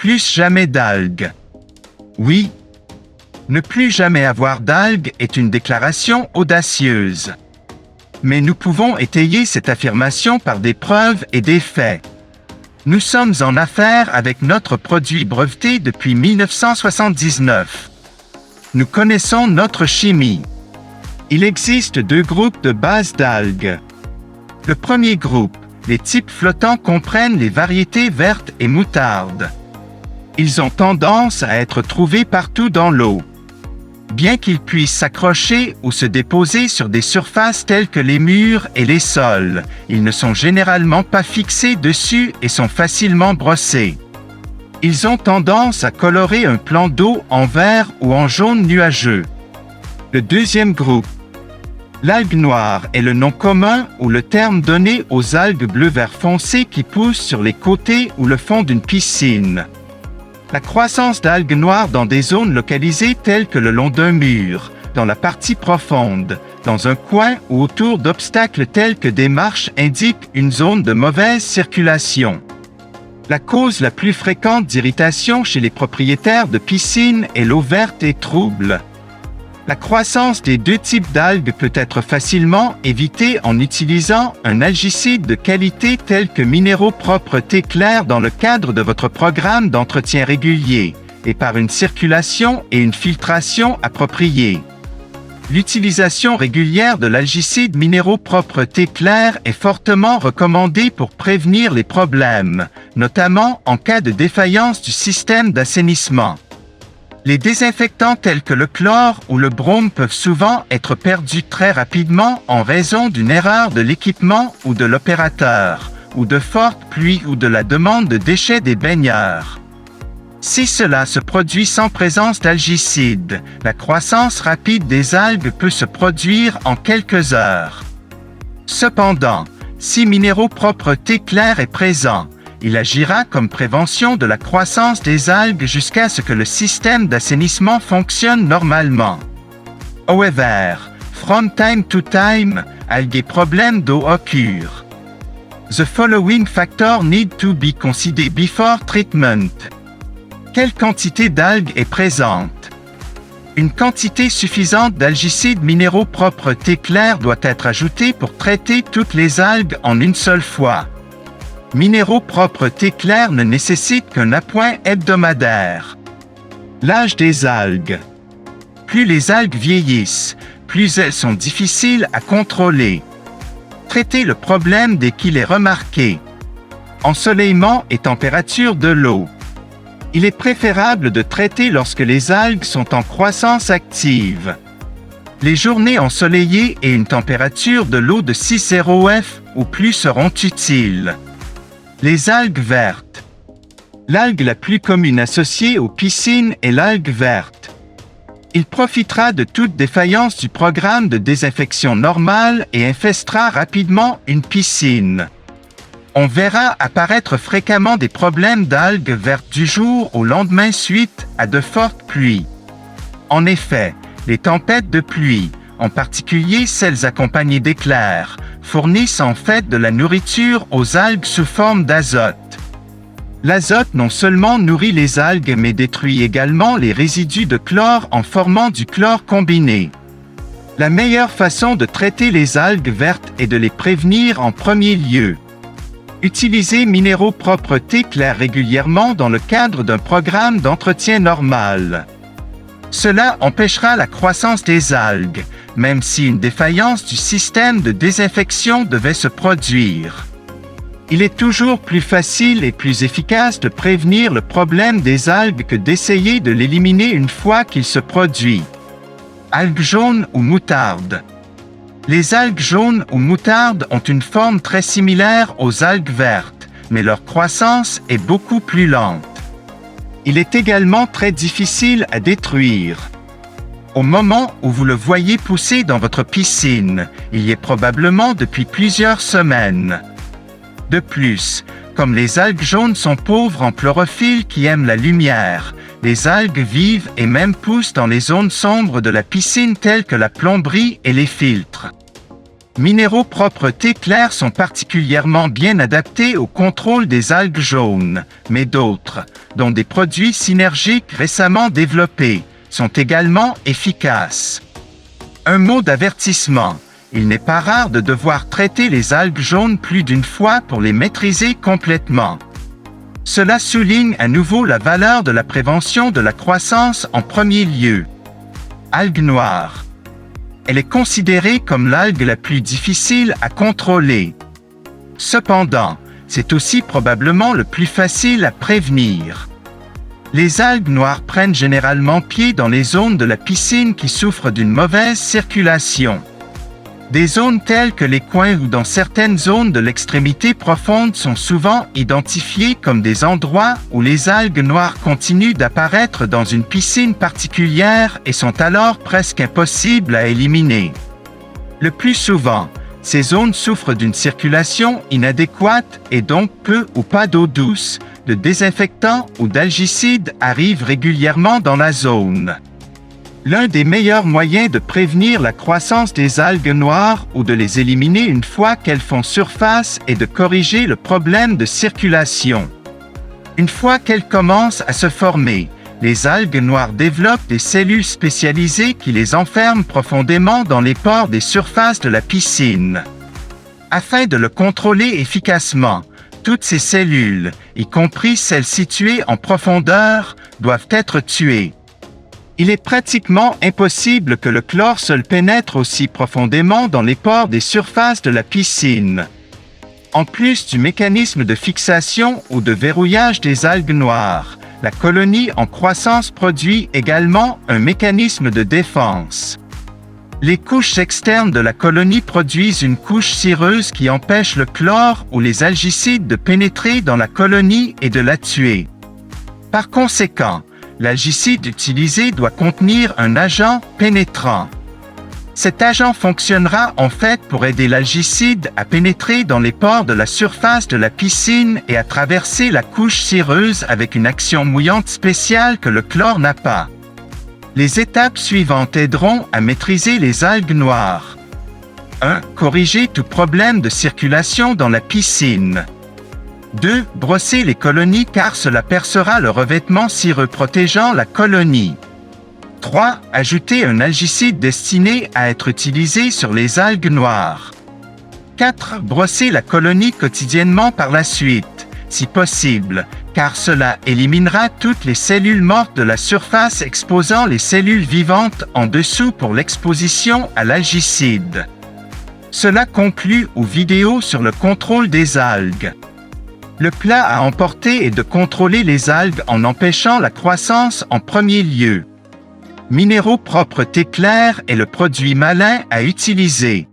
Plus jamais d'algues. Oui. Ne plus jamais avoir d'algues est une déclaration audacieuse. Mais nous pouvons étayer cette affirmation par des preuves et des faits. Nous sommes en affaires avec notre produit breveté depuis 1979. Nous connaissons notre chimie. Il existe 2 groupes de base d'algues. Le premier groupe, les types flottants, comprennent les variétés vertes et moutarde. Ils ont tendance à être trouvés partout dans l'eau. Bien qu'ils puissent s'accrocher ou se déposer sur des surfaces telles que les murs et les sols, ils ne sont généralement pas fixés dessus et sont facilement brossés. Ils ont tendance à colorer un plan d'eau en vert ou en jaune nuageux. Le deuxième groupe. L'algue noire est le nom commun ou le terme donné aux algues bleu-vert foncé qui poussent sur les côtés ou le fond d'une piscine. La croissance d'algues noires dans des zones localisées telles que le long d'un mur, dans la partie profonde, dans un coin ou autour d'obstacles tels que des marches indique une zone de mauvaise circulation. La cause la plus fréquente d'irritation chez les propriétaires de piscines est l'eau verte et trouble. La croissance des 2 types d'algues peut être facilement évitée en utilisant un algicide de qualité tel que Minéraux Propreté Claire dans le cadre de votre programme d'entretien régulier et par une circulation et une filtration appropriées. L'utilisation régulière de l'algicide Minéraux Propreté Claire est fortement recommandée pour prévenir les problèmes, notamment en cas de défaillance du système d'assainissement. Les désinfectants tels que le chlore ou le brome peuvent souvent être perdus très rapidement en raison d'une erreur de l'équipement ou de l'opérateur, ou de fortes pluies ou de la demande de déchets des baigneurs. Si cela se produit sans présence d'algicide, la croissance rapide des algues peut se produire en quelques heures. Cependant, si Minéraux Propreté Claire est présent, il agira comme prévention de la croissance des algues jusqu'à ce que le système d'assainissement fonctionne normalement. However, from time to time, algues problèmes d'eau occurrent. The following factors need to be considered before treatment. Quelle quantité d'algues est présente? Une quantité suffisante d'algicide Minéraux Propreté Claire doit être ajoutée pour traiter toutes les algues en une seule fois. Minéraux Propreté Claire ne nécessite qu'un appoint hebdomadaire. L'âge des algues. Plus les algues vieillissent, plus elles sont difficiles à contrôler. Traitez le problème dès qu'il est remarqué. Ensoleillement et température de l'eau. Il est préférable de traiter lorsque les algues sont en croissance active. Les journées ensoleillées et une température de l'eau de 6,0 F ou plus seront utiles. Les algues vertes. L'algue la plus commune associée aux piscines est l'algue verte. Il profitera de toute défaillance du programme de désinfection normale et infestera rapidement une piscine. On verra apparaître fréquemment des problèmes d'algues vertes du jour au lendemain suite à de fortes pluies. En effet, les tempêtes de pluie, en particulier celles accompagnées d'éclairs, fournissent en fait de la nourriture aux algues sous forme d'azote. L'azote non seulement nourrit les algues mais détruit également les résidus de chlore en formant du chlore combiné. La meilleure façon de traiter les algues vertes est de les prévenir en premier lieu. Utilisez Minéraux Propreté Claire régulièrement dans le cadre d'un programme d'entretien normal. Cela empêchera la croissance des algues, même si une défaillance du système de désinfection devait se produire. Il est toujours plus facile et plus efficace de prévenir le problème des algues que d'essayer de l'éliminer une fois qu'il se produit. Algues jaunes ou moutarde. Les algues jaunes ou moutarde ont une forme très similaire aux algues vertes, mais leur croissance est beaucoup plus lente. Il est également très difficile à détruire. Au moment où vous le voyez pousser dans votre piscine, il y est probablement depuis plusieurs semaines. De plus, comme les algues jaunes sont pauvres en chlorophylle qui aime la lumière, les algues vivent et même poussent dans les zones sombres de la piscine telles que la plomberie et les filtres. Minéraux propreté claire sont particulièrement bien adaptés au contrôle des algues jaunes, mais d'autres, dont des produits synergiques récemment développés, sont également efficaces. Un mot d'avertissement. Il n'est pas rare de devoir traiter les algues jaunes plus d'une fois pour les maîtriser complètement. Cela souligne à nouveau la valeur de la prévention de la croissance en premier lieu. Algue noire. Elle est considérée comme l'algue la plus difficile à contrôler. Cependant, c'est aussi probablement le plus facile à prévenir. Les algues noires prennent généralement pied dans les zones de la piscine qui souffrent d'une mauvaise circulation. Des zones telles que les coins ou dans certaines zones de l'extrémité profonde sont souvent identifiées comme des endroits où les algues noires continuent d'apparaître dans une piscine particulière et sont alors presque impossibles à éliminer. Le plus souvent, ces zones souffrent d'une circulation inadéquate et donc peu ou pas d'eau douce, de désinfectants ou d'algicides arrivent régulièrement dans la zone. L'un des meilleurs moyens de prévenir la croissance des algues noires ou de les éliminer une fois qu'elles font surface est de corriger le problème de circulation. Une fois qu'elles commencent à se former, les algues noires développent des cellules spécialisées qui les enferment profondément dans les pores des surfaces de la piscine. Afin de le contrôler efficacement, toutes ces cellules, y compris celles situées en profondeur, doivent être tuées. Il est pratiquement impossible que le chlore seul pénètre aussi profondément dans les pores des surfaces de la piscine. En plus du mécanisme de fixation ou de verrouillage des algues noires, la colonie en croissance produit également un mécanisme de défense. Les couches externes de la colonie produisent une couche cireuse qui empêche le chlore ou les algicides de pénétrer dans la colonie et de la tuer. Par conséquent, l'algicide utilisé doit contenir un agent pénétrant. Cet agent fonctionnera en fait pour aider l'algicide à pénétrer dans les pores de la surface de la piscine et à traverser la couche cireuse avec une action mouillante spéciale que le chlore n'a pas. Les étapes suivantes aideront à maîtriser les algues noires. 1. Corriger tout problème de circulation dans la piscine. 2. Brosser les colonies car cela percera le revêtement cireux protégeant la colonie. 3. Ajouter un algicide destiné à être utilisé sur les algues noires. 4. Brosser la colonie quotidiennement par la suite, si possible, car cela éliminera toutes les cellules mortes de la surface exposant les cellules vivantes en dessous pour l'exposition à l'algicide. Cela conclut aux vidéos sur le contrôle des algues. Le plat à emporter est de contrôler les algues en empêchant la croissance en premier lieu. Minéraux propreté claire est le produit malin à utiliser.